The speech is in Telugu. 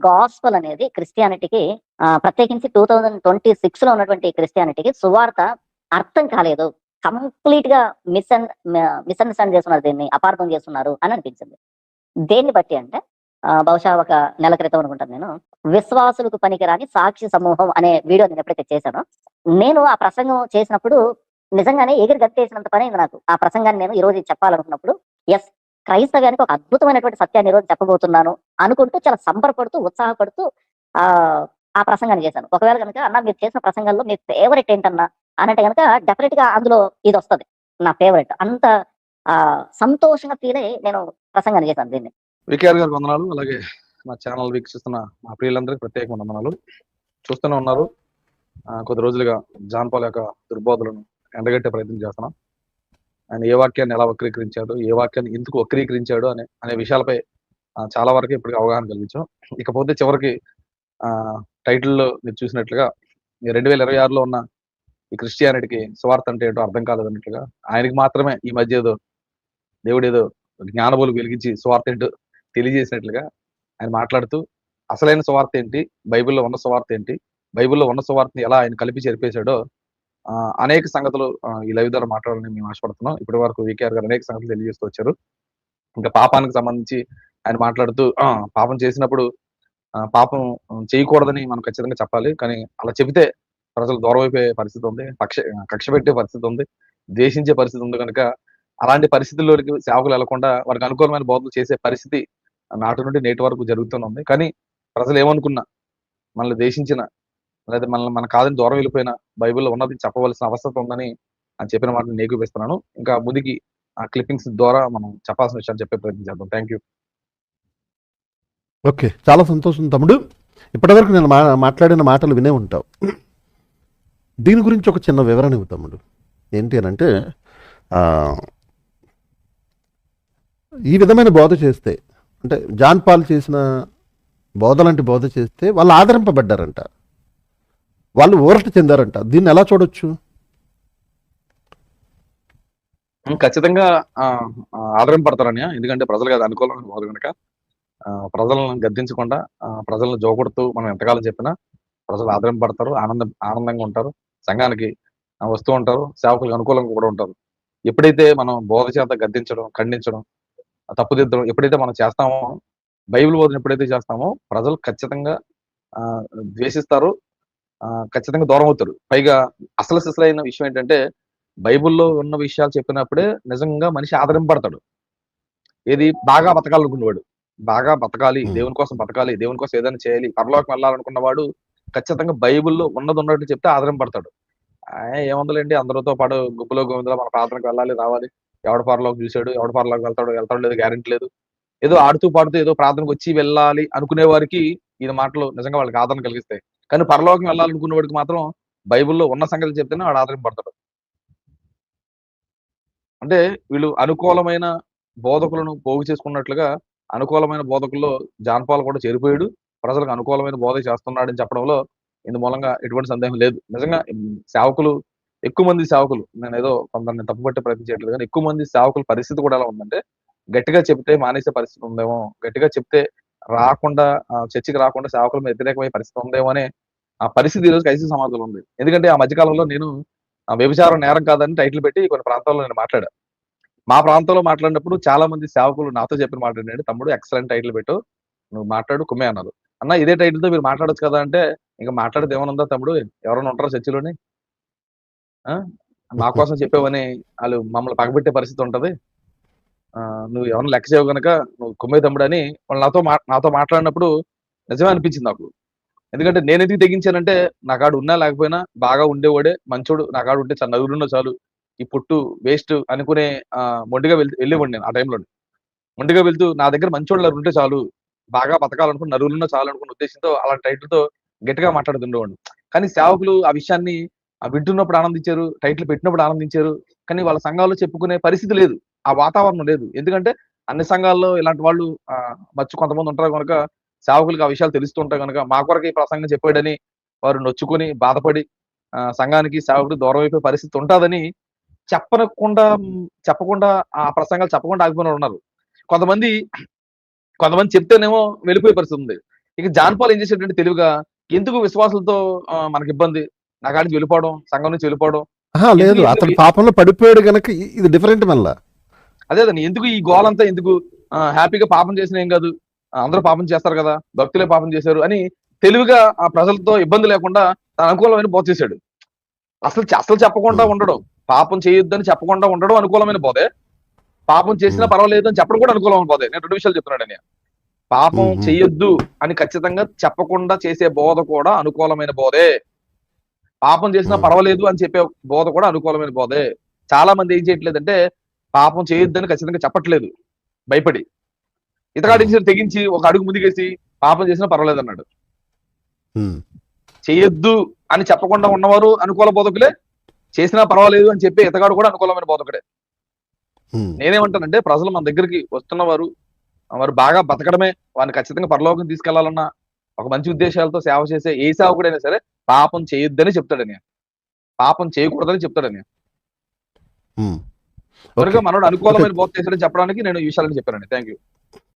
గాస్పెల్ అనేది క్రిస్టియానిటీకి ప్రత్యేకించి 2026లో ఉన్నటువంటి క్రిస్టియానిటీకి సువార్త అర్థం కాలేదు. కంప్లీట్‌గా మిస్‌అండర్‌స్టాండ్ చేస్తున్నారు దీన్ని. అపార్థం చేస్తున్నారు అని అనిపించింది. దేన్ని బట్టి అంటే బహుశా ఒక నెల క్రితం అనుకుంటాను నేను. 'విశ్వాసులకు పనికిరాని సాక్షి సమూహం' అనే వీడియో నేను ఎప్పుడైతే చేశానో, నేను ఆ ప్రసంగం చేసినప్పుడు నిజంగానే ఎగిరి గంతేసినంత పనయింది నాకు. ఆ ప్రసంగాన్ని నేను ఈరోజు చెప్పాలనుకున్నప్పుడు, యెస్, క్రైస్తవ్యానికి ఒక అద్భుతమైనటువంటి సత్యాన్ని ఈరోజు చెప్పబోతున్నాను అనుకుంటూ చాలా సంబరపడుతూ, ఉత్సాహపడుతూ ఆ ప్రసంగాన్ని చేశాను. ఒకవేళ గనుక అన్న మీరు చేసిన ప్రసంగాల్లో మీ ఫేవరెట్ ఏంటన్నా అనంటే గనక డెఫినిట్‌గా అందులో ఇదొస్తది. నా ఫేవరెట్. అంత సంతోషంగా ఫీలయ్యి నేను ప్రసంగాన్ని చేశాను దీన్ని. వికేఆర్ గారికి వందనాలు. అలాగే మా ఛానల్ వీక్షిస్తున్న మా ప్రియులందరికీ ప్రత్యేకమైన వందనాలు. చూస్తూనే ఉన్నారు, కొద్ది రోజులుగా జాన్ పాల్ యొక్క దుర్బోధలను ఎండగట్టే ప్రయత్నం చేస్తున్నాం. ఆయన ఏ వాక్యాన్ని ఎలా వక్రీకరించాడు, ఏ వాక్యాన్ని ఎందుకు వక్రీకరించాడు అనే విషయాలపై చాలా వరకు ఇప్పటికి అవగాహన కలిగించాం. ఇకపోతే చివరికి టైటిల్లో మీరు చూసినట్లుగా 2026లో ఉన్న ఈ క్రిస్టియానిటీకి సువార్త అంటే ఏంటో అర్థం కాలేదన్నట్లుగా, ఆయనకి మాత్రమే ఈ మధ్య ఏదో దేవుడు ఏదో జ్ఞానబోలు వెలిగించి సువార్త ఏంటో తెలియజేసినట్లుగా ఆయన మాట్లాడుతూ అసలైన సువార్త ఏంటి, బైబిల్లో ఉన్న సువార్త ఏంటి, బైబిల్లో ఉన్న సువార్తని ఎలా ఆయన కలిపి చేర్పేశాడో అనేక సంగతులు ఈ లైవ్ ద్వారా మాట్లాడాలని మేము ఆశపడుతున్నాం. ఇప్పటి వరకు వికేఆర్ గారు అనేక సంగతులు తెలియజేస్తూ వచ్చారు. ఇంకా పాపానికి సంబంధించి ఆయన మాట్లాడుతూ పాపం చేసినప్పుడు పాపం చేయకూడదని మనం ఖచ్చితంగా చెప్పాలి, కానీ అలా చెబితే ప్రజలు దూరం అయిపోయే పరిస్థితి ఉంది, కక్ష పెట్టే పరిస్థితి ఉంది, ద్వేషించే పరిస్థితి ఉంది. కనుక అలాంటి పరిస్థితుల్లోకి సేవకులు వెళ్లకుండా వారికి అనుకూలమైన బోధలు చేసే పరిస్థితి నాటి నుండి నేటి వరకు జరుగుతూనే ఉంది. కానీ ప్రజలు ఏమనుకున్నా, మనల్ని దేశించిన లేదా మన కాదని దూరం వెళ్ళిపోయిన బైబిల్లో ఉన్నది చెప్పవలసిన అవసరం ఉందని అని చెప్పిన మాటను నేర్పిస్తున్నాను. ఇంకా ముందుకి ఆ క్లిప్పింగ్స్ ద్వారా మనం చెప్పాల్సిన విషయాలు చెప్పే ప్రయత్నం చేద్దాం. Thank you. ఓకే, చాలా సంతోషం తమ్ముడు. ఇప్పటివరకు నేను మాట్లాడిన మాటలు వినే ఉంటావు. దీని గురించి ఒక చిన్న వివరణ ఇవ్వు తమ్ముడు. ఏంటి అని అంటే, ఈ విధమైన బోధ చేస్తే, అంటే జాన్ పాల్ చేసిన బోధ లాంటి బోధ చేస్తే వాళ్ళు ఆదరింపబడ్డారంట, వాళ్ళు ఊరట చెందారంట. దీన్ని ఎలా చూడొచ్చు? ఖచ్చితంగా ఆదరింపడతారని, ఎందుకంటే ప్రజలకు అది అనుకూలమైన బోధ కనుక ప్రజలను గద్దించకుండా ప్రజలను జోకొడుతూ మనం ఎంతకాలం చెప్పినా ప్రజలు ఆదరింపడతారు, ఆనందంగా ఉంటారు, సంఘానికి వస్తూ ఉంటారు, సేవకులకు అనుకూలంగా కూడా ఉంటారు. ఎప్పుడైతే మనం బోధ చేత గద్దించడం, ఖండించడం, తప్పుదిద్దడం ఎప్పుడైతే మనం చేస్తామో, బైబిల్ బోధన ఎప్పుడైతే చేస్తామో ప్రజలు ఖచ్చితంగా ద్వేషిస్తారు, ఖచ్చితంగా దూరం అవుతారు. పైగా అసలు సిసలైన విషయం ఏంటంటే, బైబిల్లో ఉన్న విషయాలు చెప్పినప్పుడే నిజంగా మనిషి ఆదరింపడతాడు. ఏది బాగా బతకాలనుకున్నవాడు, బాగా బతకాలి, దేవుని కోసం బతకాలి, దేవుని కోసం ఏదైనా చేయాలి, పరలోకం వెళ్ళాలనుకున్నవాడు ఖచ్చితంగా బైబిల్లో ఉన్నట్టు చెప్తే ఆదరింపడతాడు. ఏముందలేండి, అందరితో పాటు గుంపులో గోవిందలో మన ప్రార్థనకు వెళ్ళాలి, రావాలి, ఎవడ పరలోకి చూశాడు, ఎవడ పరలోకి వెళ్తాడు లేదు గ్యారెంటీ లేదు, ఏదో ఆడుతూ పాడుతూ ఏదో ప్రార్థనకు వచ్చి వెళ్ళాలి అనుకునే వారికి ఈ మాటలు నిజంగా వాళ్ళకి ఆదరణ కలిగిస్తాయి. కానీ పరలోకం వెళ్ళాలనుకునే వాడికి మాత్రం బైబిల్లో ఉన్న సంగతులు చెప్తేనే వాడు ఆదరింపడతాడు. అంటే వీళ్ళు అనుకూలమైన బోధకులను పోగు చేసుకున్నట్లుగా అనుకూలమైన బోధకుల్లో జాన్ పాల్ కూడా చేరిపోయాడు, ప్రజలకు అనుకూలమైన బోధ చేస్తున్నాడని చెప్పడంలో ఇందు మూలంగా ఎటువంటి సందేహం లేదు. నిజంగా సేవకులు, ఎక్కువ మంది సేవకులు, నేను ఏదో కొందరిని తప్పుపట్టే ప్రయత్నం చేయట్లేదు, కానీ ఎక్కువ మంది సేవకుల పరిస్థితి కూడా ఎలా ఉందంటే, గట్టిగా చెప్తే మానేసే పరిస్థితి ఉందేమో, గట్టిగా చెప్తే రాకుండా చర్చికి రాకుండా సేవకుల మీద వ్యతిరేకమైన పరిస్థితి ఉందేమో అనే ఆ పరిస్థితి ఈరోజు క్రైస్తవ సమాజంలో ఉంది. ఎందుకంటే ఆ మధ్యకాలంలో నేను వ్యభిచారం నేరం కాదని టైటిల్ పెట్టి కొన్ని ప్రాంతాల్లో నేను మాట్లాడా. మా ప్రాంతంలో మాట్లాడినప్పుడు చాలా మంది సేవకులు నాతో చెప్పిన మాట ఏంటంటే, తమ్ముడు ఎక్సలెంట్ టైటిల్ పెట్టు, నువ్వు మాట్లాడు కుమ్మే అన్నారు. అన్న ఇదే టైటిల్తో మీరు మాట్లాడొచ్చు కదా అంటే, ఇంకా మాట్లాడేది ఏమనుందా తమ్ముడు, ఎవరైనా ఉంటారా చర్చిలోని, మా కోసం చెప్పేవని వాళ్ళు మమ్మల్ని పగబెట్టే పరిస్థితి ఉంటది, నువ్వు ఎవరైనా లెక్క చేయవు కనుక నువ్వు కుమ్మే తమ్ముడు అని వాళ్ళు నాతో మాట్లాడినప్పుడు నిజమే అనిపించింది నాకు. ఎందుకంటే నేను ఎందుకు తెగించానంటే, నా కాడు ఉన్నా లేకపోయినా బాగా ఉండేవాడే మంచోడు, నా కాడు ఉంటే చాలా నలుగురున్నా చాలు, ఈ పుట్టు వేస్ట్ అనుకునే మొండిగా వెళ్ళేవాడు నేను. ఆ టైంలో మొండిగా వెళ్తూ నా దగ్గర మంచోళ్ళు ఉంటే చాలు, బాగా బతకాలనుకుని నలుగురున్నా చాలు అనుకున్న ఉద్దేశంతో అలాంటి టైటిల్తో గట్టిగా మాట్లాడుతుండేవాడు. కానీ సేవకులు ఆ విషయాన్ని వింటున్నప్పుడు ఆనందించారు, టైటిల్ పెట్టినప్పుడు ఆనందించారు, కానీ వాళ్ళ సంఘాల్లో చెప్పుకునే పరిస్థితి లేదు, ఆ వాతావరణం లేదు. ఎందుకంటే అన్ని సంఘాల్లో ఇలాంటి వాళ్ళు కొంతమంది ఉంటారు కనుక సేవకులకు ఆ విషయాలు తెలుస్తుంటాయి కనుక మా కొరకు ఈ ప్రసంగం చెప్పాడని వారు నొచ్చుకొని బాధపడి సంఘానికి సేవకుడు దూరం అయిపోయే పరిస్థితి ఉంటుందని చెప్పకుండా ఆ ప్రసంగాలు చెప్పకుండా ఆగిపోయిన ఉన్నారు. కొంతమంది చెప్తేనేమో వెళ్ళిపోయే పరిస్థితి ఉంది. ఇక జాన్ పాల్ ఏం చేసేటంటే తెలివిగా ఎందుకు విశ్వాసులతో మనకి ఇబ్బంది, నా కాడి నుంచి వెళ్ళిపోవడం, సంఘం నుంచి వెళ్ళిపోవడం, లేదు ఎందుకు అతను పాపంలో పడిపోయాడు గనక ఇది డిఫరెంట్ మళ్ళా. అదేదండి ఎందుకు ఈ గోలంతా ఎందుకు, హ్యాపీగా పాపం చేసిన ఏం కాదు, అందరూ పాపం చేస్తారు కదా, భక్తులే పాపం చేశారు అని తెలివిగా ఆ ప్రజలతో ఇబ్బంది లేకుండా తన అనుకూలమైన బోధ చేశాడు. అసలు చెప్పకుండా ఉండడం, పాపం చేయొద్దని చెప్పకుండా ఉండడం అనుకూలమైన బోధే, పాపం చేసినా పర్వాలేదు అని చెప్పడం కూడా అనుకూలమైన బోధే. నేను 2 విషయాలు చెప్తున్నాడు. పాపం చెయ్యొద్దు అని ఖచ్చితంగా చెప్పకుండా చేసే బోధ కూడా అనుకూలమైన బోధే, పాపం చేసినా పర్వాలేదు అని చెప్పే బోధ కూడా అనుకూలమైన బోధే. చాలా మంది ఏం చేయట్లేదంటే పాపం చేయొద్దని ఖచ్చితంగా చెప్పట్లేదు, భయపడి ఇతగాడి తెగించి ఒక అడుగు ముందుకేసి పాపం చేసినా పర్వాలేదు అన్నాడు. చేయొద్దు అని చెప్పకుండా ఉన్నవారు అనుకూల బోధకులే, చేసినా పర్వాలేదు అని చెప్పి ఇతగాడు కూడా అనుకూలమైన బోధకుడే. నేనేమంటానంటే ప్రజలు మన దగ్గరికి వస్తున్నవారు వారు బాగా బతకడమే, వారిని ఖచ్చితంగా పరలోకం తీసుకెళ్లాలన్న ఒక మంచి ఉద్దేశాలతో సేవ చేసే ఏ సేవకుడైనా సరే పాపం చేయొద్దని చెప్తాడని, పాపం చేయకూడదని చెప్తాడని. కనుక మనోడు అనుకూలమైన బోధ చేశాడని చెప్పడానికి నేను ఈ విషయాలను చెప్పానండి. Thank you.